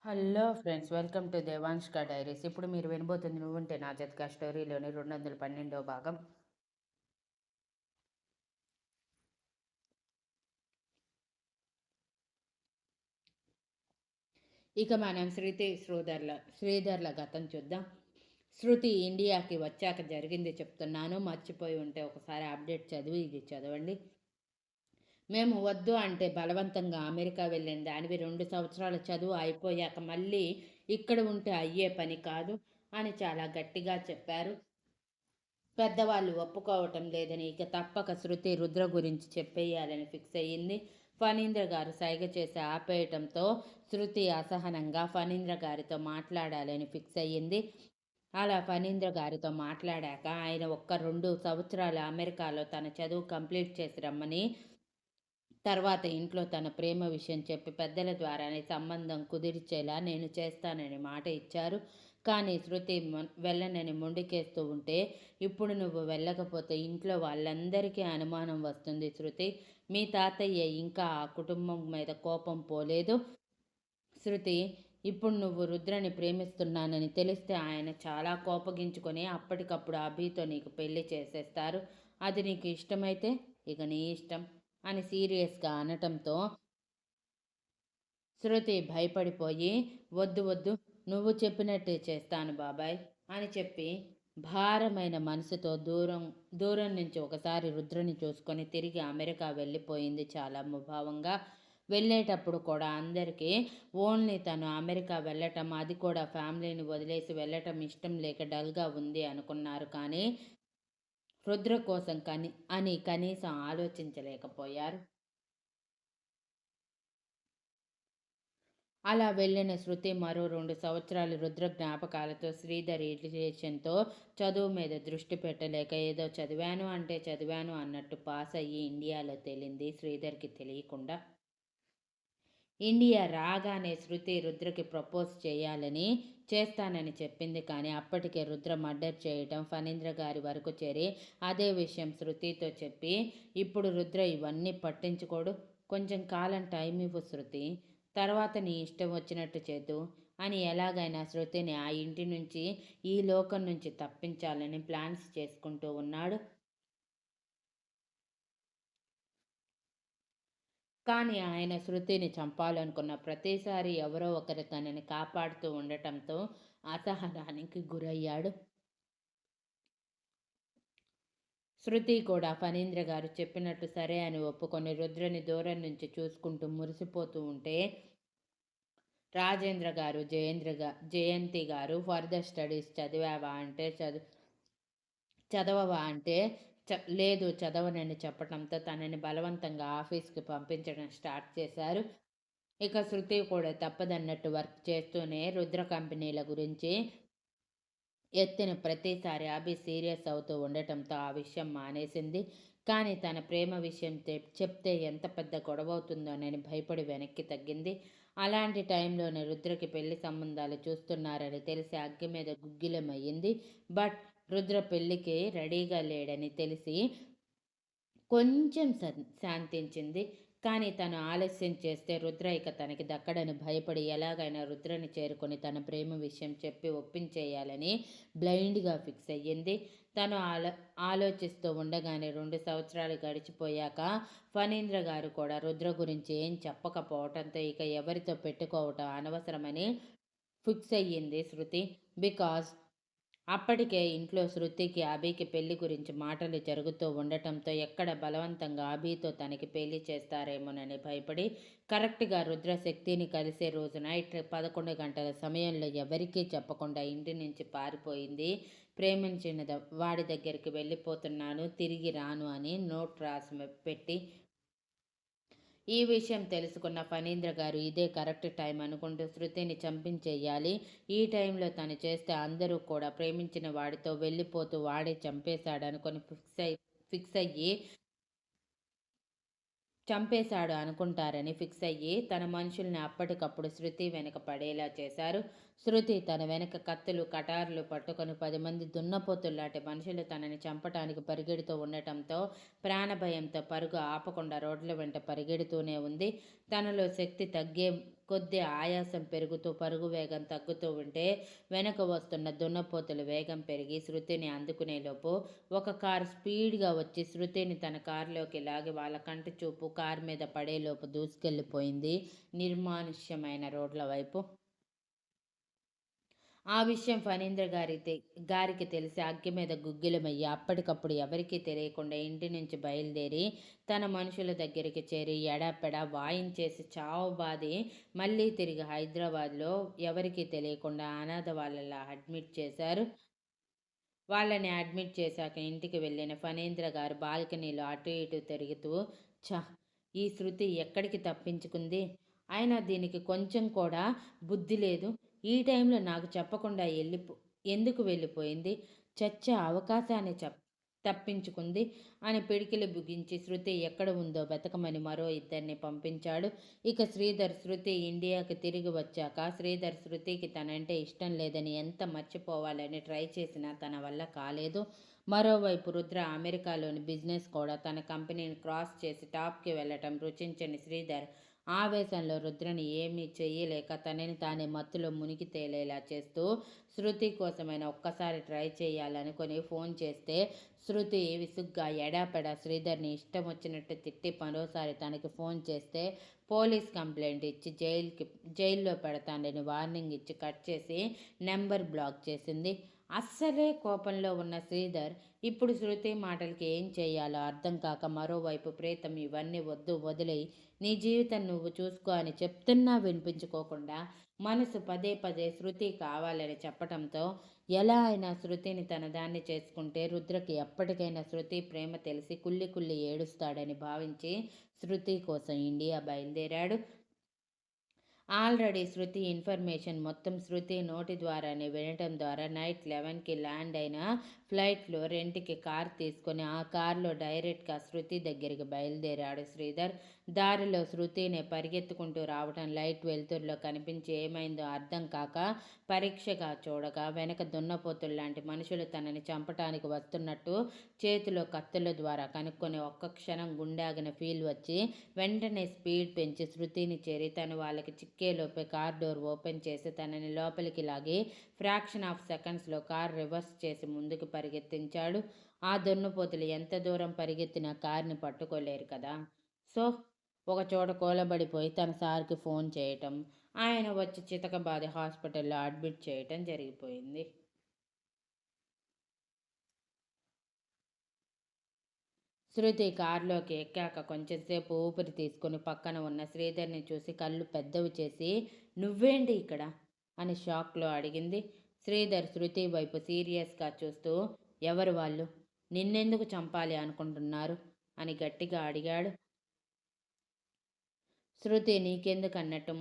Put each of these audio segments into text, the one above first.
Hello friends, welcome to దేవాంష్క diaries. ఇప్పుడు మీరు వినబోతుంది నువ్వుంటే నా జతగా స్టోరీలోని 212వ భాగం. ఇక మనం శ్రీధర్ల గతం చూద్దాం. శృతి ఇండియాకి వచ్చాక జరిగింది చెప్తున్నాను, మర్చిపోయి ఉంటే ఒకసారి అప్డేట్ చదివి ఇది చదవండి. మేము వద్దు అంటే బలవంతంగా అమెరికా వెళ్ళిన దానివి 2 సంవత్సరాల చదువు అయిపోయాక మళ్ళీ ఇక్కడ ఉంటే అయ్యే పని కాదు అని చాలా గట్టిగా చెప్పారు. పెద్దవాళ్ళు ఒప్పుకోవటం లేదని ఇక తప్పక శృతి రుద్ర గురించి చెప్పేయాలని ఫిక్స్ అయ్యింది. ఫణీంద్ర గారు సైగ చేసి ఆపేయటంతో శృతి అసహనంగా ఫణీంద్ర గారితో మాట్లాడాలని ఫిక్స్ అయ్యింది. అలా ఫణీంద్ర గారితో మాట్లాడాక ఆయన ఒక్క 2 సంవత్సరాలు అమెరికాలో తన చదువు కంప్లీట్ చేసి రమ్మని, తర్వాత ఇంట్లో తన ప్రేమ విషయం చెప్పి పెద్దల ద్వారానే సంబంధం కుదిర్చేలా నేను చేస్తానని మాట ఇచ్చారు. కానీ శృతి వెళ్ళనని మొండికేస్తూ ఉంటే, ఇప్పుడు నువ్వు వెళ్ళకపోతే ఇంట్లో వాళ్ళందరికీ అనుమానం వస్తుంది శృతి. మీ తాతయ్య ఇంకా ఆ కుటుంబం మీద కోపం పోలేదు శృతి. ఇప్పుడు నువ్వు రుద్రని ప్రేమిస్తున్నానని తెలిస్తే ఆయన చాలా కోపగించుకొని అప్పటికప్పుడు అభితో నీకు పెళ్లి చేసేస్తారు. అది నీకు ఇష్టమైతే ఇక నీ ఇష్టం అని సీరియస్గా అనటంతో శృతి భయపడిపోయి, వద్దు వద్దు, నువ్వు చెప్పినట్టే చేస్తాను బాబాయ్ అని చెప్పి భారమైన మనసుతో దూరం దూరం నుంచి ఒకసారి రుద్రని చూసుకొని తిరిగి అమెరికా వెళ్ళిపోయింది చాలా ముభావంగా. వెళ్ళేటప్పుడు కూడా అందరికీ ఓన్లీ తను అమెరికా వెళ్ళటం, అది కూడా ఫ్యామిలీని వదిలేసి వెళ్ళటం ఇష్టం లేక డల్గా ఉంది అనుకున్నారు. కానీ రుద్ర కోసం అని కనీసం ఆలోచించలేకపోయారు. అలా వెళ్ళిన శృతి మరో 2 సంవత్సరాలు రుద్ర జ్ఞాపకాలతో, శ్రీధర్ ఇరిటేషన్తో చదువు మీద దృష్టి పెట్టలేక ఏదో చదివాను అంటే చదివాను అన్నట్టు పాస్ అయ్యి ఇండియాలో తేలింది శ్రీధర్కి తెలియకుండా. ఇండియా రాగానే శృతి రుద్రకి ప్రపోజ్ చేయాలని, చేస్తానని చెప్పింది. కానీ అప్పటికే రుద్ర మర్డర్ చేయటం ఫణీంద్ర గారి వరకు చేరి అదే విషయం శృతితో చెప్పి, ఇప్పుడు రుద్ర ఇవన్నీ పట్టించుకోడు, కొంచెం కాలం టైం ఇవ్వు శృతి, తర్వాత నీ ఇష్టం వచ్చినట్టు చేద్దు అని ఎలాగైనా శృతిని ఆ ఇంటి నుంచి, ఈ లోకం నుంచి తప్పించాలని ప్లాన్స్ చేసుకుంటూ ఉన్నాడు. కానీ ఆయన శృతిని చంపాలనుకున్న ప్రతిసారి ఎవరో ఒకరు తనని కాపాడుతూ ఉండటంతో అసహనానికి గురయ్యాడు. శృతి కూడా ఫణీంద్ర గారు చెప్పినట్టు సరే అని ఒప్పుకొని రుద్రని దూరం నుంచి చూసుకుంటూ మురిసిపోతూ ఉంటే, రాజేంద్ర గారు, జయంతి గారు ఫర్దర్ స్టడీస్ చదివావా అంటే చదవవా అంటే లేదు చదవనని చెప్పడంతో తనని బలవంతంగా ఆఫీస్కి పంపించడం స్టార్ట్ చేశారు. ఇక శృతి కూడా తప్పదన్నట్టు వర్క్ చేస్తూనే రుద్ర కంపెనీల గురించి ఎత్తిన ప్రతిసారి అభి సీరియస్ అవుతూ ఉండటంతో ఆ విషయం మానేసింది. కానీ తన ప్రేమ విషయం చెప్తే ఎంత పెద్ద గొడవ అవుతుందోనని భయపడి వెనక్కి తగ్గింది. అలాంటి టైంలోనే రుద్రకి పెళ్లి సంబంధాలు చూస్తున్నారని తెలిసి అగ్గి మీద గుగ్గిలమయ్యింది. బట్ రుద్ర పెళ్లికి రెడీగా లేడని తెలిసి కొంచెం శాంతించింది. కానీ తను ఆలస్యం చేస్తే రుద్ర ఇక తనకి దక్కడని భయపడి ఎలాగైనా రుద్రని చేరుకొని తన ప్రేమ విషయం చెప్పి ఒప్పించేయాలని బ్లైండ్గా ఫిక్స్ అయ్యింది. తను ఆలోచిస్తూ ఉండగానే 2 సంవత్సరాలు గడిచిపోయాక ఫణీంద్ర గారు కూడా రుద్ర గురించి ఏం చెప్పకపోవటంతో ఇక ఎవరితో పెట్టుకోవటం అనవసరమని ఫిక్స్ అయ్యింది శృతి. బికాజ్ అప్పటికే ఇంట్లో శృతికి, అభికి పెళ్లి గురించి మాటలు జరుగుతూ ఉండటంతో ఎక్కడ బలవంతంగా అభితో తనకి పెళ్లి చేస్తారేమోనని భయపడి కరెక్ట్గా రుద్ర శక్తిని కలిసే రోజు నైట్ 11 గంటల సమయంలో ఎవరికీ చెప్పకుండా ఇంటి నుంచి పారిపోయింది. ప్రేమించిన వాడి దగ్గరికి వెళ్ళిపోతున్నాను, తిరిగి రాను అని నోట్ రాసి పెట్టి. ఈ విషయం తెలుసుకున్న ఫణీంద్ర గారు ఇదే కరెక్ట్ టైం అనుకుంటూ శృతిని చంపించేయాలి, ఈ టైంలో తను చేస్తే అందరూ కూడా ప్రేమించిన వాడితో వెళ్ళిపోతూ వాడే చంపేశాడు అనుకుంటారని ఫిక్స్ అయ్యి తన మనుషుల్ని అప్పటికప్పుడు శృతి వెనక పడేలా చేశారు. శృతి తన వెనక కత్తులు, కటార్లు పట్టుకొని 10 మంది దున్నపోతుల్లాంటి మనుషులు తనని చంపటానికి పరిగెడుతూ ఉండటంతో ప్రాణభయంతో పరుగు ఆపకుండా రోడ్ల వెంట పరిగెడుతూనే ఉంది. తనలో శక్తి కొద్ది ఆయాసం పెరుగుతూ పరుగు వేగం తగ్గుతూ ఉంటే వెనక వస్తున్న దున్నపోతుల వేగం పెరిగి శృతిని అందుకునేలోపు ఒక కారు స్పీడ్గా వచ్చి శృతిని తన కారులోకి లాగి వాళ్ళ కంటి చూపు కారు మీద పడేలోపు దూసుకెళ్ళిపోయింది నిర్మానుష్యమైన రోడ్ల వైపు. ఆ విషయం గారికి తెలిసి అగ్గి మీద గుగ్గిలమయ్యి అప్పటికప్పుడు ఎవరికీ తెలియకుండా ఇంటి నుంచి బయలుదేరి తన మనుషుల దగ్గరికి చేరి ఎడాపెడా వాయించేసి చావుబాది మళ్ళీ తిరిగి హైదరాబాద్లో ఎవరికీ తెలియకుండా అనాథ వాళ్ళలా అడ్మిట్ చేశారు. వాళ్ళని అడ్మిట్ చేశాక ఇంటికి వెళ్ళిన ఫణీంద్ర గారు బాల్కనీలో అటు ఇటు తిరుగుతూ, ఛ! ఈ శృతి ఎక్కడికి తప్పించుకుంది? అయినా దీనికి కొంచెం కూడా బుద్ధి లేదు. ఈ టైంలో నాకు చెప్పకుండా ఎందుకు వెళ్ళిపోయింది? చచ్చే అవకాశాన్ని తప్పించుకుంది అని పిడికిలి బిగించి శృతి ఎక్కడ ఉందో వెతకమని మరో ఇద్దరిని పంపించాడు. ఇక శృతి ఇండియాకి తిరిగి వచ్చాక శృతికి తనంటే ఇష్టం లేదని ఎంత మర్చిపోవాలని ట్రై చేసినా తన వల్ల కాలేదు. మరోవైపు రుద్ర అమెరికాలోని బిజినెస్ కూడా తన కంపెనీని క్రాస్ చేసి టాప్కి వెళ్ళటం రుచించని శ్రీధర్ ఆవేశంలో రుద్రని ఏమీ చెయ్యలేక తనని తానే మత్తులో మునిగి తేలేలా చేస్తూ శృతి కోసమైనా ఒక్కసారి ట్రై చేయాలనుకొని ఫోన్ చేస్తే శృతి విసుగ్గా ఎడాపెడా శ్రీధర్ని ఇష్టం వచ్చినట్టు తిట్టి మరోసారి తనకి ఫోన్ చేస్తే పోలీస్ కంప్లైంట్ ఇచ్చి జైల్లో పెడతానని వార్నింగ్ ఇచ్చి కట్ చేసి నెంబర్ బ్లాక్ చేసింది. అస్సలే కోపంలో ఉన్న శ్రీధర్ ఇప్పుడు శృతి మాటలకి ఏం చేయాలో అర్థం కాక మరోవైపు ప్రీతం ఇవన్నీ వద్దు వదిలేయి, నీ జీవితం నువ్వు చూసుకో అని చెప్తున్నా వినిపించుకోకుండా మనసు పదే పదే శృతి కావాలని చెప్పటంతో ఎలా అయినా శృతిని తన దాన్ని చేసుకుంటే రుద్రకి ఎప్పటికైనా శృతి ప్రేమ తెలిసి కుళ్ళి కుళ్ళి ఏడుస్తాడని భావించి శృతి కోసం ఇండియా బయలుదేరాడు. ఆల్రెడీ శృతి ఇన్ఫర్మేషన్ మొత్తం శృతి నోటి ద్వారానే వినటం ద్వారా నైట్ 11కి ల్యాండ్ అయిన ఫ్లైట్లో రెంట్కి కార్ తీసుకొని ఆ కార్లో డైరెక్ట్గా శృతి దగ్గరికి బయలుదేరాడు శ్రీధర్. దారిలో శృతిని పరిగెత్తుకుంటూ రావటం లైట్ వెలుతురులో కనిపించి ఏమైందో అర్థం కాక పరీక్షగా చూడగా వెనక దున్నపోతుల్లాంటి మనుషులు తనని చంపటానికి వస్తున్నట్టు చేతిలో కత్తుల ద్వారా కనుక్కొని ఒక్క క్షణం గుండాగిన ఫీల్ వచ్చి వెంటనే స్పీడ్ పెంచి శృతిని చేరి తను వాళ్ళకి చిక్కేలోపే కార్ డోర్ ఓపెన్ చేసి తనని లోపలికి లాగి ఫ్రాక్షన్ ఆఫ్ సెకండ్స్లో కార్ రివర్స్ చేసి ముందుకు పరిగెత్తించాడు. ఆ దున్నపోతులు ఎంత దూరం పరిగెత్తినా కార్ని పట్టుకోలేరు కదా. సో ఒకచోట కూలబడిపోయి తన సార్కి ఫోన్ చేయటం, ఆయన వచ్చి చితకబాది హాస్పిటల్లో అడ్మిట్ చేయటం జరిగిపోయింది. శృతి కారులోకి ఎక్కాక కొంచెంసేపు ఊపిరి తీసుకుని పక్కన ఉన్న శ్రీధర్ని చూసి కళ్ళు పెద్దవి చేసి, నువ్వేంటి ఇక్కడ అని షాక్లో అడిగింది. శ్రీధర్ శృతి వైపు సీరియస్గా చూస్తూ, ఎవరు వాళ్ళు? నిన్నెందుకు చంపాలి అనుకుంటున్నారు అని గట్టిగా అడిగాడు. శృతి నీకెందుకన్నట్టు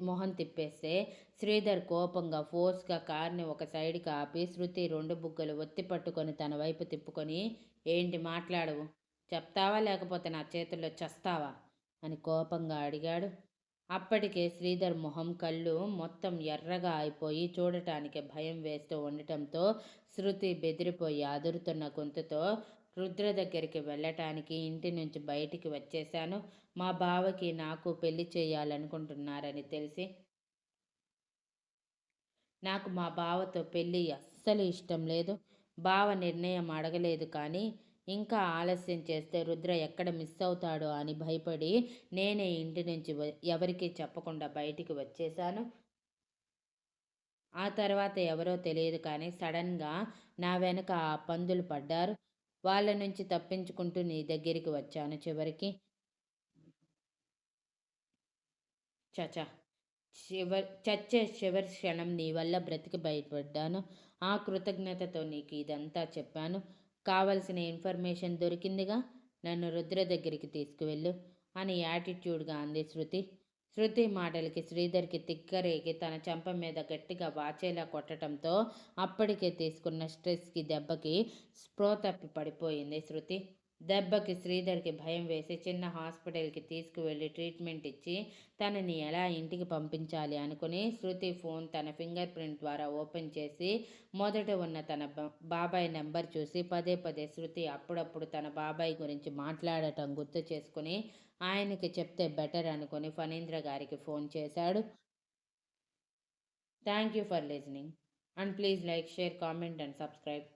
మొహం తిప్పేస్తే శ్రీధర్ కోపంగా ఫోర్స్గా కార్ని ఒక సైడ్కి ఆపి శృతి రెండు బుగ్గలు ఒత్తి పట్టుకొని తన వైపు తిప్పుకొని, ఏంటి మాట్లాడవు? చెప్తావా లేకపోతే నా చేతుల్లో చస్తావా అని కోపంగా అడిగాడు. అప్పటికే శ్రీధర్ మొహం కళ్ళు మొత్తం ఎర్రగా అయిపోయి చూడటానికి భయం వేస్తూ ఉండటంతో శృతి బెదిరిపోయి అదురుతున్న గొంతుతో, రుద్ర దగ్గరికి వెళ్ళటానికి ఇంటి నుంచి బయటికి వచ్చేశాను. మా బావకి నాకు పెళ్లి చేయాలనుకుంటున్నారని తెలిసి నాకు మా బావతో పెళ్ళి అస్సలు ఇష్టం లేదు. బావ నిర్ణయం అడగలేదు కానీ ఇంకా ఆలస్యం చేస్తే రుద్ర ఎక్కడ మిస్ అవుతాడో అని భయపడి నేనే ఇంటి నుంచి ఎవరికీ చెప్పకుండా బయటికి వచ్చేశాను. ఆ తర్వాత ఎవరో తెలియదు కానీ సడన్గా నా వెనక ఆ పందులు పడ్డారు. వాళ్ళ నుంచి తప్పించుకుంటూ నీ దగ్గరికి వచ్చాను చివరికి. చచ చచ్చే చివరి క్షణం నీ వల్ల బ్రతికి బయటపడ్డాను. ఆ కృతజ్ఞతతో నీకు ఇదంతా చెప్పాను. కావలసిన ఇన్ఫర్మేషన్ దొరికిందిగా, నన్ను రుద్ర దగ్గరికి తీసుకువెళ్ళు అని యాటిట్యూడ్గా అంది శృతి. శృతి మాటలకి శ్రీధర్కి తిక్కరేగి తన చెంప మీద గట్టిగా వాచేలా కొట్టడంతో అప్పటికే తీసుకున్న స్ట్రెస్కి దెబ్బకి స్పృహ తప్పి పడిపోయింది శృతి. దెబ్బకి శ్రీధర్‌కి భయం వేసి చిన్న హాస్పిటల్‌కి తీసుకువెళ్ళి ట్రీట్మెంట్ ఇచ్చి, తనని ఎలా ఇంటికి పంపించాలి అనుకుని శృతి ఫోన్ తన ఫింగర్ ప్రింట్ ద్వారా ఓపెన్ చేసి, మొదట ఉన్న తన బాబాయ్ నంబర్ చూసి పదే పదే శృతి అప్పుడప్పుడు తన బాబాయ్ గురించి మాట్లాడటం గుర్తు చేసుకొని, ఆయనకి చెప్తే బెటర్ అనుకుని ఫణీంద్ర గారికి ఫోన్ చేశాడు. Thank you for listening. And please like, share, comment and subscribe.